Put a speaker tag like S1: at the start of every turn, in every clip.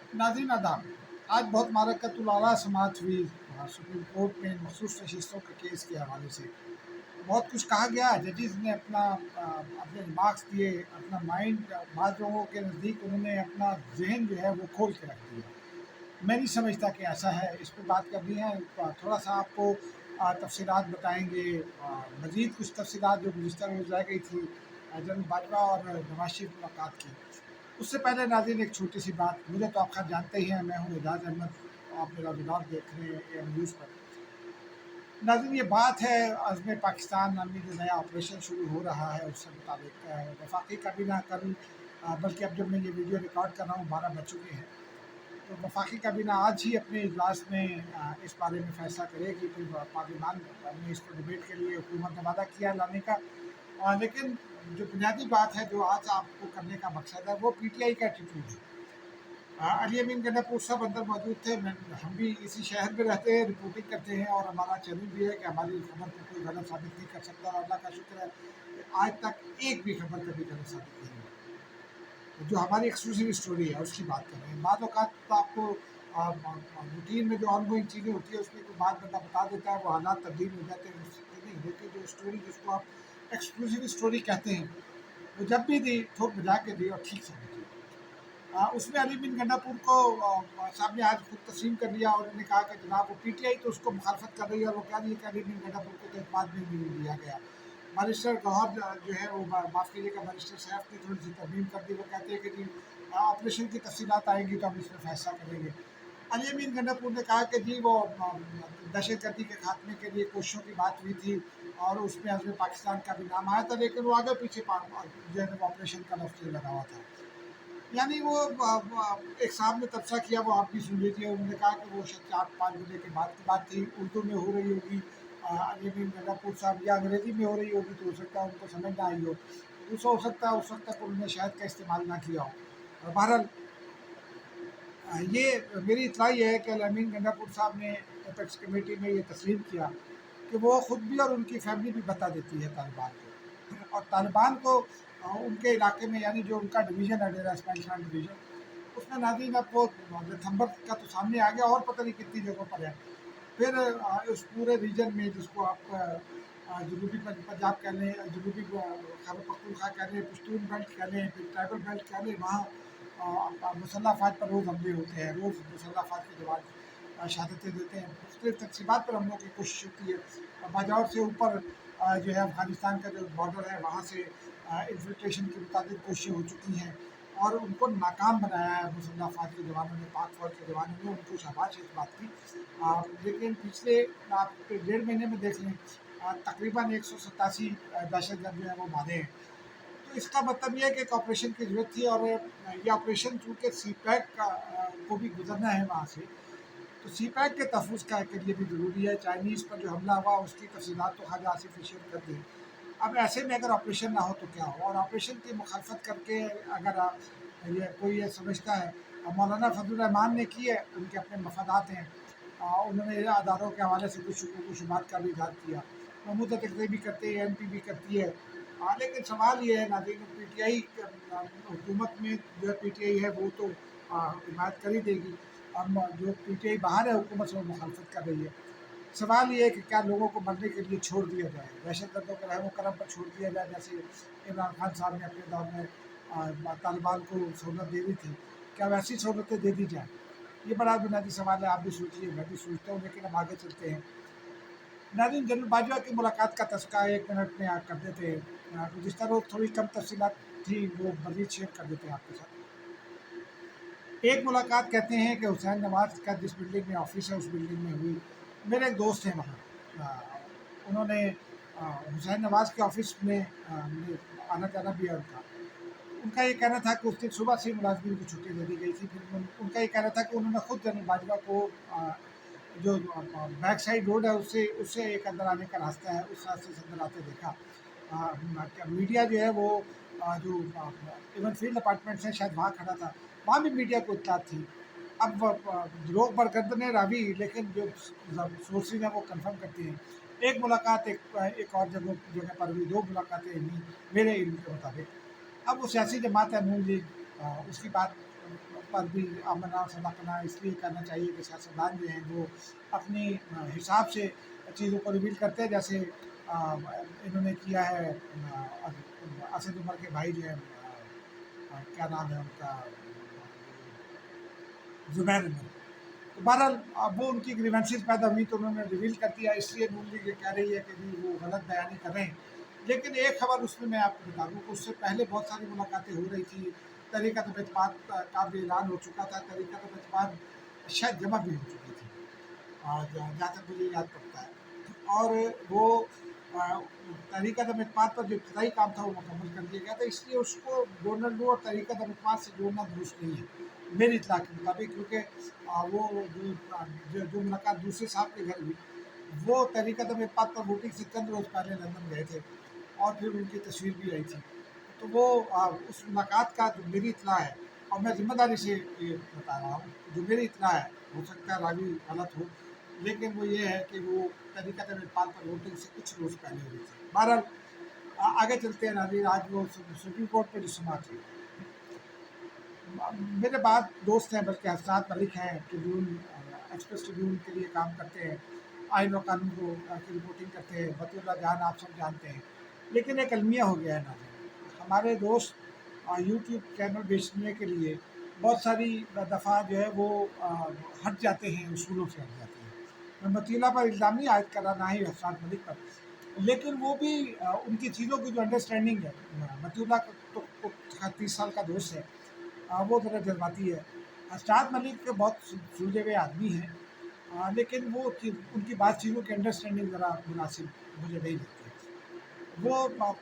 S1: नाज़रीन आदाब। आज बहुत मारकतुल आला समाअत हुई सुप्रीम कोर्ट में मखसूस नशिस्तों के केस के हवाले से। बहुत कुछ कहा गया, जजेस ने अपने रिमार्क्स दिए, अपना माइंड बाद लोगों के नज़दीक उन्होंने अपना जहन जो है वो खोल के रख दिया। मैं नहीं समझता कि ऐसा है, इस पर बात करनी है। थोड़ा सा आपको तफसीलात बताएंगे, मज़ीद कुछ तफसीलात जो गुज़िश्ता रोज़ रह गई थी जनरल बाजवा और नवाज शरीफ मुलाकात की। उससे पहले नाज़रीन एक छोटी सी बात, मुझे तो आप खैर जानते ही हैं, मैं हूँ एजाज अहमद, आप मेरा व्लॉग देख रहे हैं AM न्यूज़ पर। नाज़रीन ये बात है अज़्म पाकिस्तान नामी जो नया ऑपरेशन शुरू हो रहा है उससे मुताबिक वफाकी काबीना कल, बल्कि अब जब मैं ये वीडियो रिकॉर्ड कर रहा हूँ 12 बज चुके हैं, तो वफाकी काबीना आज ही अपने इजलास में इस बारे में फ़ैसला करेगी। फिर पार्लियामान में इसको डिबेट के लिए हुकूमत ने वादा किया लाने का। लेकिन जो बुनियादी बात है जो आज आपको करने का मकसद है वो PTI का एटीट्यूड है। अली अमीन गंडापुर साहब अंदर मौजूद थे। हम भी इसी शहर में रहते हैं, रिपोर्टिंग करते हैं और हमारा चैनल भी है कि हमारी खबर को कोई गलत साबित नहीं कर सकता। और अल्लाह का शुक्र है कि आज तक एक भी खबर कभी गलत साबित नहीं हुई। जो हमारी एक्सक्लूसिव स्टोरी है उसकी बात कर रहे हैं। बाद औक़ात तो आपको रूटीन में जो ऑनगोइंग चीज़ें होती है उसमें कोई बात बंदा बता देता है, वो हालात तब्दील हो जाते हैं, उससे नहीं। लेकिन जो स्टोरी जिसको आप एक्सक्लूसिव स्टोरी कहते हैं, वो जब भी दी ठोक बजा के दी और ठीक से दी। उसमें अली बिन गंडापुर को साहब ने आज खुद तस्लीम कर लिया और उन्होंने कहा कि जनाब वो PTI तो उसको मुखालफत कर रही है और वो कह रही है कि अली बिन गंडापुर को तो इत्मीनान में नहीं लिया गया। बैरिस्टर गौहर जो है वो माफ़ कीजिएगा बैरिस्टर सैफ ने थोड़ी सी तरमीम कर दी। वो कहते हैं कि जी ऑपरेशन की तफसीलात आएंगी तो हम इसमें फैसला करेंगे। अली अमीन गंडापुर ने कहा कि जी वो दहशत गर्दी के खात्मे के लिए कोशिशों की बात हुई थी और उसमें अज़्म पाकिस्तान का भी नाम आया था, लेकिन वो आगे पीछे जो है ऑपरेशन का लफ्ज़ लगा हुआ था। यानी वो एक साहब ने तबसरा किया, वो आप भी सुन लीजिए। उन्होंने कहा कि वो शायद 4-5 बजे के बाद की बात थी, उर्दू में हो रही होगी, अली बिन गंडापुर साहब, या अंग्रेज़ी में हो रही होगी तो हो सकता है उनको समझ ना आई हो। दूसरा हो सकता है उस वक्त तक उन्होंने शायद का इस्तेमाल ना किया हो। बहरहाल ये मेरी इत्तला ये है कि अली अमीन गंडापुर साहब ने एपेक्स कमेटी में ये तस्लीम किया कि वो ख़ुद भी और उनकी फैमिली भी बता देती है तालिबान को। और तालिबान को उनके इलाके में, यानी जो उनका डिवीज़न है डेरा इस्माइल खान डिवीज़न, उसमें नाज़रीन अब वो दिसंबर का तो सामने आ गया और पता नहीं कितनी जगहों पर है। फिर उस पूरे रीजन में जिसको आप जनूबी पंजाब कह लें, जनूबी खैबर पख्तूनख्वा कह लें, पश्तून बेल्ट कह लें, फिर ट्राइबल बेल्ट कह लें, वहाँ मुसल्लह अफ़वाज पर रोज़ हमले होते हैं। रोज़ मुसल्लह अफ़वाज के जवान शहादतें देते हैं। मुख्तलिफ़ तक़सीमात पर हमलों की कोशिश होती है। बाजावर से ऊपर जो है अफ़गानिस्तान का जो बॉर्डर है वहाँ से इन्फिल्ट्रेशन की मुताबिक कोशिशें हो चुकी हैं और उनको नाकाम बनाया है मुसल्लह अफ़वाज के जवानों ने, पाक फ़ौज के जवानों ने। उनको शाबाश है इस बात की। लेकिन पिछले आप 1.5 महीने में देख लें, तकरीबन 187 दहशतगर्द जो हैं वो मारे हैं। तो इसका मतलब ये है कि एक ऑपरेशन की ज़रूरत थी और ये ऑपरेशन चूँकि CPEC को भी गुजरना है वहाँ से, तो CPEC के तहफ़्फ़ुज़ के लिए भी ज़रूरी है। चाइनीज़ पर जो हमला हुआ उसकी तफ़सीलात तो ख़वाजा आसिफ़ शेर कर दी। अब ऐसे में अगर ऑपरेशन ना हो तो क्या हो, और ऑपरेशन की मुखालफत करके अगर ये कोई ये समझता है, मौलाना फजलुर रहमान ने की है, उनके अपने मफादात हैं। उन्होंने अदारों के हवाले से कुछ शुबहात का भी इज़हार किया। महमूद तकरीर भी करते हैं, MP भी करती है। लेकिन सवाल ये है नाज़रीन, PTI हुकूमत में जो PTI है वो तो हिमायत कर ही देगी। अब जो PTI बाहर है हुकूमत से वो मुखालफत कर रही है। सवाल ये है कि क्या लोगों को मरने के लिए छोड़ दिया जाए, दहशतगर्दों के रहम करम पर छोड़ दिया जाए, जैसे इमरान खान साहब ने अपने दौर में तालिबान को सहूलत दे दी थी, क्या वैसी सहूलतें दे दी जाएँ? ये बड़ा बुनियादी सवाल है। आप भी सोचिए, मैं भी सोचता हूँ, लेकिन अब आगे चलते हैं। नाज़रीन जनरल बाजवा की मुलाकात का तज़किरा 1 मिनट में आप कर देते हैं। गुज़िश्ता रोज़ थोड़ी कम तफ़सीलात थी, वो मज़ीद शेयर कर देते हैं आपके साथ। एक मुलाकात कहते हैं कि हुसैन नवाज़ का जिस बिल्डिंग में ऑफ़िस है उस बिल्डिंग में हुई। मेरे एक दोस्त हैं वहाँ, उन्होंने हुसैन नवाज़ के ऑफ़िस में आना-जाना भी है उनका। उनका ये कहना था कि उस दिन सुबह से मुलाज़िमीन को छुट्टी दे दी गई थी। फिर उनका ये कहना था कि उन्होंने खुद जनरल बाजवा को जो बैक साइड रोड है उससे उससे एक अंदर आने का रास्ता है, उस रास्ते से अंदर आते देखा। मीडिया जो है वो जो इवन फील्ड अपार्टमेंट्स हैं शायद वहाँ खड़ा था, वहाँ भी मीडिया को इत्तला थी। अब लोग बरगर्दने रावी, लेकिन जो सोर्सेज हैं वो कंफर्म करती हैं। एक मुलाकात एक और जगह पर हुई, 2 मुलाकातें हुई मेरे इल्म के मुताबिक। अब वो सियासी जमात है नून लीग, उसकी बात पर भी आमना सदाकना इसलिए करना चाहिए कि सियासतदान जो हैं वो अपनी हिसाब से चीज़ों को रिवील करते हैं, जैसे इन्होंने किया है असद उमर के भाई जो है, क्या नाम है उनका, जुबैर अहमद। तो बहरहाल अब वो उनकी ग्रीवेंसेस पैदा हुई तो उन्होंने रिवील कर दिया, इसलिए नून लीग ये कह रही है कि भी वो गलत बयानी कर रहे हैं। लेकिन एक खबर उसमें मैं आपको बता दूँ कि उससे पहले बहुत सारी मुलाकातें हो रही थी, तरीक़त-ए-एतमाद का भी ऐलान हो चुका था, तरीक़त-ए-एतमाद शायद जमा भी हो चुकी थी, जहाँ तक मुझे याद पड़ता है। और वो तरीक़त-ए-एतमाद पर जो इब्तिदाई काम था वो मुकम्मल कर दिया गया था, इसलिए उसको डोनाल्ड लो और तरीक़त-ए-एतमाद से जोड़ना दुरुस्त नहीं है मेरी इत्तला के मुताबिक, क्योंकि वो जो मुलाकात दूसरे साहब के घर हुई वो तरीक़त-ए-एतमाद पर वोटिंग से चंद रोज़ पहले लंदन गए थे और फिर उनकी तस्वीर भी आई थी। तो वो उस मुलाकात का जो मेरी इत्तला है, और मैं ज़िम्मेदारी से ये बता रहा हूँ, जो मेरी इत्तला है, हो सकता है रावी गलत हो, लेकिन वो ये है कि वो तरीक़त-ए-एतमाद पर वोटिंग से कुछ रोज़ पहले हुई थी। बहरहाल आगे चलते हैं नाज़रीन, आज वो सुप्रीम कोर्ट में जो समाअत हुई, मेरे बाद दोस्त हैं, बल्कि हसनात मलिक हैं, ट्रिब्यून एक्सप्रेस ट्रिब्यून के लिए काम करते हैं, आइन और कानून को की रिपोर्टिंग करते हैं, बतौर जान आप सब जानते हैं। लेकिन एक अलमिया हो गया है ना, हमारे दोस्त यूट्यूब चैनल बेचने के लिए बहुत सारी दफ़ा जो है वो हट जाते हैं, उसूलों से हट जाते हैं। मैं मतीला पर इल्ज़ाम नहीं आयद कर रहा, ना ही हसनात मलिक पर, लेकिन वो भी उनकी चीज़ों की जो अंडरस्टैंडिंग है, मतीला तो 30 साल का दोस्त है, वो ज़रा जज्बाती है। हसनात मलिक बहुत सुलझे हुए आदमी हैं, लेकिन वो उनकी बात चीज़ों की अंडरस्टैंडिंग ज़रा मुनासिब मुझे नहीं लगती। वो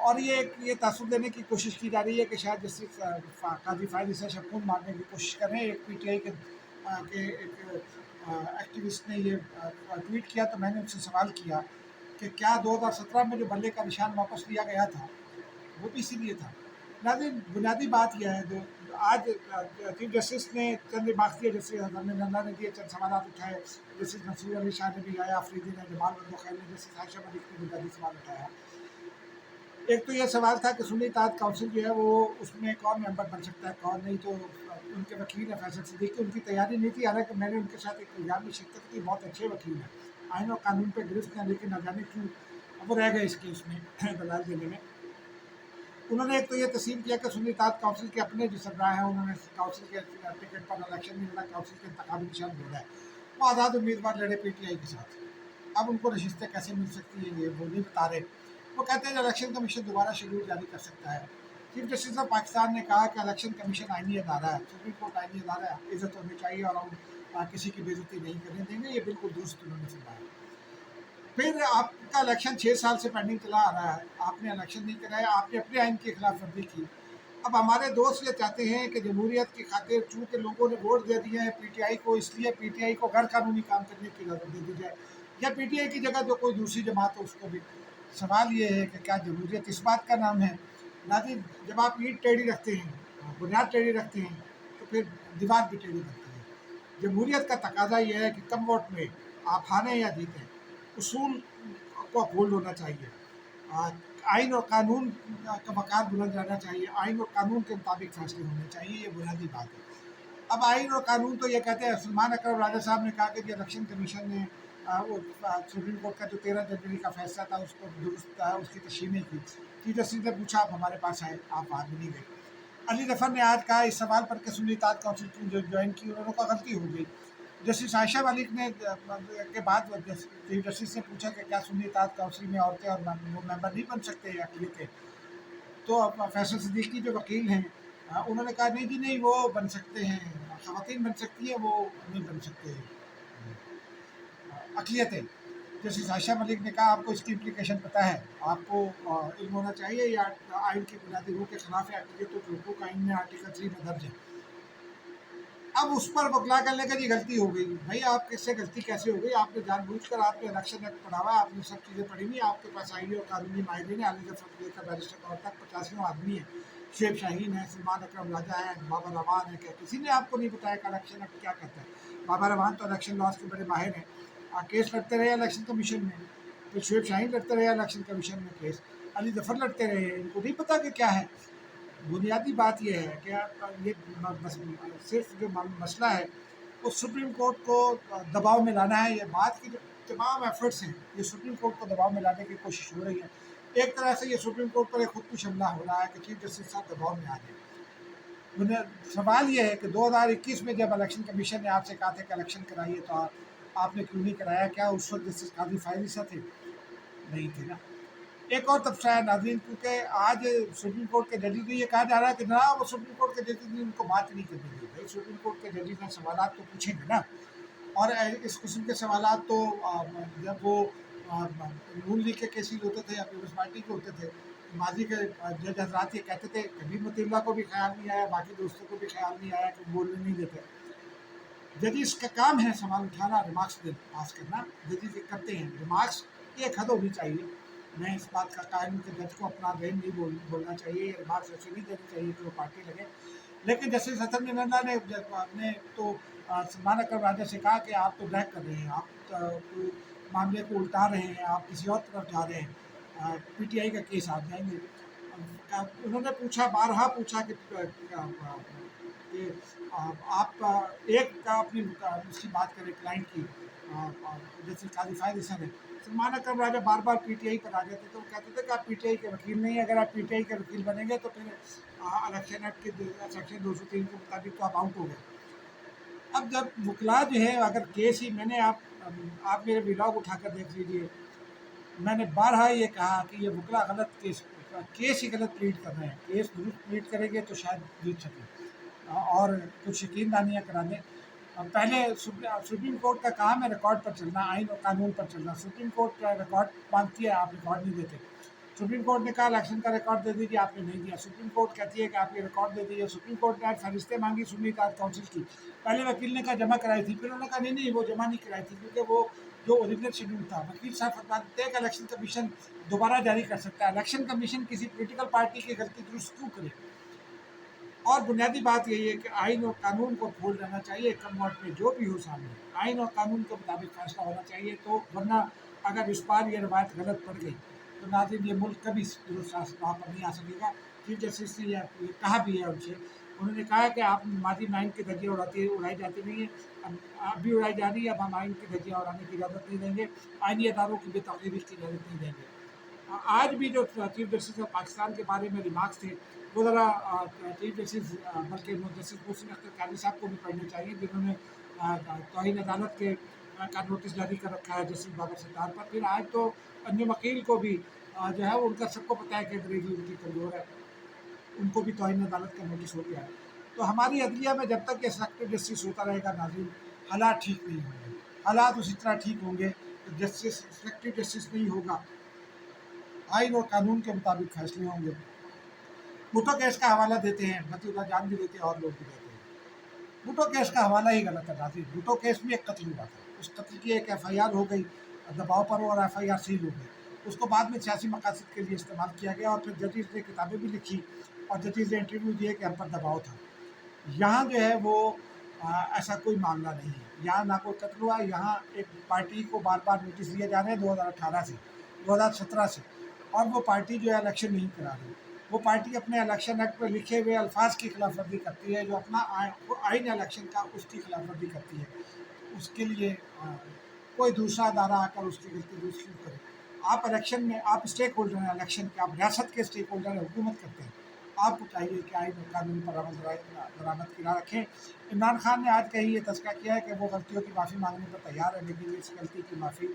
S1: और ये तासुब देने की कोशिश की जा रही है कि शायद जस्टिस काजी फ़ाइज़ इसे शबनूर मारने की कोशिश कर रहे हैं। एक पीटीआई के एक एक्टिविस्ट ने ये ट्वीट किया, तो मैंने उनसे सवाल किया कि क्या 2017 में जो बल्ले का निशान वापस लिया गया था वो भी इसीलिए था। नाज़रीन, बुनियादी बात यह है, जो आज चीफ जस्टिस ने चंद रिमार्क्स दिए, जस्टिस नन्ना ने दिए, चंद सवाल उठाए, जस्टिस मंसूर अली शाह ने भी आया, अफरीदी ने, जमाल बंदोखैल ने, जस्टिस आयशा मलिक ने बुनियादी सवाल उठाया। एक तो ये सवाल था कि सुन्नी इत्तेहाद काउंसिल जो है वो उसमें कौन मेंबर बन सकता है, कौन नहीं। तो उनके वकील है फैसल सिद्दीकी, उनकी तैयारी नहीं थी, हालांकि मैंने उनके साथ एक प्रोग्राम में शिरकत की, बहुत अच्छे वकील हैं, आइन और कानून पे गिरफ्त हैं, लेकिन न जाने क्यों वो रह गए इस केस में दलाल देने में। उन्होंने एक तो ये तस्लीम किया कि सुन्नी इत्तेहाद काउंसिल के अपने जो सरबराह हैं, उन्होंने काउंसिल के टिकट पर इलेक्शन नहीं लड़ा, काउंसिल के इंतखाबी निशान जोड़ा है, वो आज़ाद उम्मीदवार लड़े पीटीआई के साथ। अब उनको नशिस्तें कैसे मिल सकती हैं ये वो नहीं बता रहे। वो कहते हैं इलेक्शन कमीशन दोबारा शेड्यूल जारी कर सकता है। चीफ जस्टिस ऑफ पाकिस्तान ने कहा कि इलेक्शन कमीशन आइनी अदारा है, सुप्रीम कोर्ट आइनी अदारा है, इज़्ज़त होनी चाहिए और हम किसी की बेइज्जती नहीं करने देंगे, ये बिल्कुल दुरुस्त उन्होंने फरमाया। फिर आपका इलेक्शन 6 साल से पेंडिंग चला आ रहा है, आपने इलेक्शन नहीं कराया, आपने अपने आइन की खिलाफ वर्जी की। अब हमारे दोस्त ये चाहते हैं कि जमहूरियत की खातिर चूँकि लोगों ने वोट दे दिए हैं पीटीआई को, इसलिए पीटीआई को गैर कानूनी काम करने की इजाज़त दे दी जाए, या पीटीआई की जगह जो कोई दूसरी जमात हो उसको भी। सवाल ये है कि क्या जमहूरियत इस बात का नाम है? नाज़रीन, जब आप ईंट टेढ़ी रखते हैं, बुनियाद टेढ़ी रखते हैं, तो फिर दीवार भी टेढ़ी बनती है। जमहूरियत का तकाजा ये है कि कम वोट में आप हारें या जीतें, उसूल को अपहोल्ड होना चाहिए, आइन और कानून का वक़ार बुलंद रहना चाहिए, आइन और कानून के मुताबिक फैसले होने चाहिए, ये बुनियादी बात है। अब आइन और कानून तो ये कहते हैं, सलमान अकरम राजा साहब ने कहा कि जो इलेक्शन कमीशन ने वो सुप्रीम कोर्ट का जो 13 जनवरी का फैसला था उसको दुरुस्त उसकी तशरीह नहीं की। चीफ जस्टिस ने पूछा, आप हमारे पास आए, आप बाद में नहीं गए। अली जफ़र ने आज कहा इस सवाल पर कि सुन्नी इत्तेहाद काउंसिल जो ज्वाइन की उन्होंने कहा गलती हो गई। जस्टिस आयशा मलिक ने के बाद चीफ जस्टिस ने पूछा कि क्या सुन्नी इत्तेहाद काउंसिल में औरतें और वो मेंबर नहीं बन सकते या अक़लियतें? तो अब फैसल सिद्दीकी जो वकील हैं उन्होंने कहा नहीं जी नहीं, वो बन सकते हैं, ख़वातीन बन सकती है, वो नहीं बन सकते अक़लियतें। जस्टिस आयशा मलिक ने कहा आपको इसकी इम्प्लीकेशन पता है, आपको इल्म होना चाहिए, या आइन की बुनियादी रूह के खिलाफ है, अक़लियतों के हुकूक़ आइन में आर्टिकल 3 में दर्ज है। अब उस पर बकला करने का जी गलती हो गई। भाई आप किससे गलती कैसे हो गई? आपने जानबूझकर आपने इलेक्शन एक्ट पढ़ा हुआ है, आपने सब चीज़ें पढ़ी हुई, आपके पास आईनी और कानूनी माहिरीन है, अली जफ़र से लेकर बैरिस्टर तौर तक 85वां आदमी है, शुएब शाहीन है, सलमान अकरम राजा है, बाबर रवान है, क्या किसी ने आपको नहीं बताया कि इलेक्शन एक्ट क्या कहता है? बाबर रवान तो इलेक्शन लॉज के बड़े माहिर हैं, केस लड़ते रहे इलेक्शन कमीशन में, फिर शुएब शाहीन लड़ते रहे इलेक्शन कमीशन में केस, अली जफ़र लड़ते रहे, इनको नहीं पता कि क्या है। بنیادی بات یہ ہے کہ یہ صرف جو مسئلہ ہے وہ سپریم کورٹ کو دباؤ میں لانا ہے. یہ بات کی جو تمام ایفرٹس ہیں یہ سپریم کورٹ کو دباؤ میں لانے کی کوشش ہو رہی ہے. ایک طرح سے یہ سپریم کورٹ پر ایک خود کش حملہ ہو رہا ہے کہ چیف جسٹس صاحب دباؤ میں آ جائیں. سوال یہ ہے کہ 2021 میں جب الیکشن کمیشن نے آپ سے کہا تھا کہ الیکشن کرائیے تو آپ نے کیوں نہیں کرایا؟ کیا اس وقت جسٹس قاضی فائز عیسیٰ تھے؟ نہیں تھے نا. ایک اور تبصرہ ہے ناظرین، کیونکہ آج سپریم کورٹ کے ججز نے یہ کہا جا رہا ہے کہ جناب وہ سپریم کورٹ کے ججز نے ان کو بات نہیں کرنی دی. بھائی سپریم کورٹ کے ججز نے سوالات تو پوچھیں گے نا، اور اس قسم کے سوالات تو جب وہ نون لیگ کے کیسز ہوتے تھے یا پیپلز پارٹی کے ہوتے تھے، ماضی کے جج حضرات یہ کہتے تھے، کبھی متی اللہ کو بھی خیال نہیں آیا، باقی دوستوں کو بھی خیال نہیں آیا کہ بولنے نہیں دیتے. ججز کا کام ہے سوال اٹھانا، ریمارکس پاس کرنا. ججز یہ کرتے ہیں. ریمارکس کی ایک حد ہونی چاہیے. میں اس بات کا قائل ہوں کہ جج کو اپنا ذہن نہیں بولنا چاہیے، ریمارکس ایسے نہیں دینے چاہیے کہ وہ پارٹی لگے. لیکن جسٹس حسن نندا نے تو سلمان اکرم راجہ سے کہا کہ آپ تو بریک کر رہے ہیں، آپ معاملے کو الٹا رہے ہیں، آپ کسی اور طرف جا رہے ہیں، پی ٹی آئی کا کیس آپ جائیں گے. انہوں نے پوچھا، بارہا پوچھا کہ آپ ایک کا اپنی اس کی بات کریں کلائنٹ کی، جیسے قاضی فائز عیسیٰ نے. سلمان اکرم راجہ بار بار پی ٹی آئی پر آ جاتے تھے. وہ کہتے تھے کہ آپ پی ٹی آئی کے وکیل نہیں ہیں، اگر آپ پی ٹی آئی کے وکیل بنیں گے تو پھر الیکشن ایکٹ کے سیکشن 203 کے مطابق تو آپ آؤٹ ہو گئے. اب جب وکلا جو ہے اگر کیس ہی میں نے آپ میرے ولاگ اٹھا کر دیکھ لیجیے، میں نے بارہا یہ کہا کہ یہ وکلا غلط کیس ہی غلط پلیٹ کر رہے ہیں. کیس درست پلیٹ کریں گے تو شاید جیت سکیں اور کچھ یقین دہانیاں کرا دیں. پہلے سپریم کورٹ کا کام ہے ریکارڈ پر چلنا، آئین اور قانون پر چلنا. سپریم کورٹ ریکارڈ مانگتی ہے، آپ ریکارڈ نہیں دیتے. سپریم کورٹ نے کہا الیکشن کا ریکارڈ دے دیجیے، آپ نے نہیں دیا. سپریم کورٹ کہتی ہے کہ آپ یہ ریکارڈ دے دیجیے. سپریم کورٹ نے آج فہرستیں مانگی سنی اطاعت کونسل کی. پہلے وکیل نے کہا جمع کرائی تھی، پھر انہوں نے کہا نہیں وہ جمع نہیں کرائی تھی کیونکہ وہ جو اوریجنل شیڈول تھا. وکیل صاحب فرماتے ہیں کہ الیکشن کمیشن دوبارہ جاری کر سکتا ہے. الیکشن کمیشن کسی پولیٹیکل پارٹی کی غلطی درست کیوں کرے؟ اور بنیادی بات یہی ہے کہ آئین اور قانون کو پھول رہنا چاہیے. کم وقت میں جو بھی ہو سامنے آئین اور قانون کے مطابق فیصلہ ہونا چاہیے. تو ورنہ اگر اس بار یہ روایت غلط پڑ گئی تو ناظرین یہ ملک کبھی درست وہاں پر نہیں آ سکے گا. چیف جسٹس نے یہ کہا بھی ہے ان سے. انہوں نے کہا کہ آپ ماضی میں آئین کی دھجیاں اڑائی جاتی نہیں ہیں، اب بھی اڑائی جا رہی ہے. اب ہم آئین کی دھجیاں اڑانے کی اجازت نہیں دیں گے، آئینی اداروں کی بے تقرری کی اجازت نہیں دیں گے. آج بھی جو چیف جسٹس آف پاکستان کے بارے میں ریمارکس تھے وہ ذرا چیف جسٹس بلکہ جسٹس محسن اختر قادری صاحب کو بھی پڑھنے چاہیے، جنہوں نے توہین عدالت کا نوٹس جاری کر رکھا ہے جسٹس بابر ستار پر. پھر آج تو انجم وکیل کو بھی جو ہے ان کا سب کو پتہ ہے کہ انگریزی ان کی کمزور ہے، ان کو بھی توہین عدالت کا نوٹس ہو گیا ہے. تو ہماری عدلیہ میں جب تک یہ سلیکٹو جسٹس ہوتا رہے گا ناظرین، حالات ٹھیک نہیں ہوں گے. حالات اسی طرح ٹھیک ہوں گے کہ جسٹس سلیکٹو جسٹس نہیں ہوگا، آئین اور قانون کے مطابق فیصلے ہوں گے. بھٹو کیس کا حوالہ دیتے ہیں، متی اللہ جان بھی دیتے ہیں اور لوگ بھی دیتے ہیں. بھٹو کیس کا حوالہ ہی غلط ہے ناظرین. بھٹو کیس میں ایک قتل ہوا تھا، اس قتل کی ایک ایف آئی آر ہو گئی، دباؤ پر اور ایف آئی آر سیل ہو گئی. اس کو بعد میں سیاسی مقاصد کے لیے استعمال کیا گیا اور پھر ججز نے کتابیں بھی لکھی اور ججز نے انٹرویو دیے کہ ہم پر دباؤ تھا. یہاں جو ہے وہ ایسا کوئی معاملہ نہیں ہے. یہاں نہ کوئی قتل ہوا. یہاں ایک پارٹی کو بار بار نوٹس دیے جا رہے ہیں 2018 سے 2017 سے، اور وہ پارٹی جو ہے الیکشن نہیں کرا رہی. وہ پارٹی اپنے الیکشن ایکٹ پر لکھے ہوئے الفاظ کی خلاف ورزی کرتی ہے، جو اپنا آئین الیکشن کا اس کی خلاف ورزی کرتی ہے. اس کے لیے کوئی دوسرا ادارہ آ کر اس کی غلطی درست کیوں کرے؟ آپ الیکشن میں آپ اسٹیک ہولڈر ہیں، الیکشن کے آپ ریاست کے اسٹیک ہولڈر ہیں، حکومت کرتے ہیں. آپ کو چاہیے کہ آئین اور قانون پر عمل درآمد کی راہ رکھیں. عمران خان نے آج کہیں یہ تذکرہ کیا ہے کہ وہ غلطیوں کی معافی مانگنے پر تیار ہے، لیکن اس غلطی کی معافی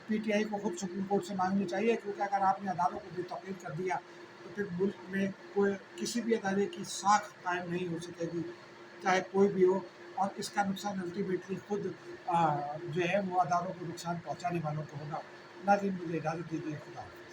S1: پی ٹی آئی کو خود سپریم کورٹ سے مانگنی چاہیے، کیونکہ اگر آپ نے اداروں کو بے توقیر کر دیا تو پھر ملک میں کوئی کسی بھی ادارے کی ساکھ قائم نہیں ہو سکے گی، چاہے کوئی بھی ہو. اور اس کا نقصان الٹیمیٹلی خود جو ہے وہ اداروں کو نقصان پہنچانے والوں کو ہوگا. ناظرین مجھے اجازت دیجیے، خدا حافظ.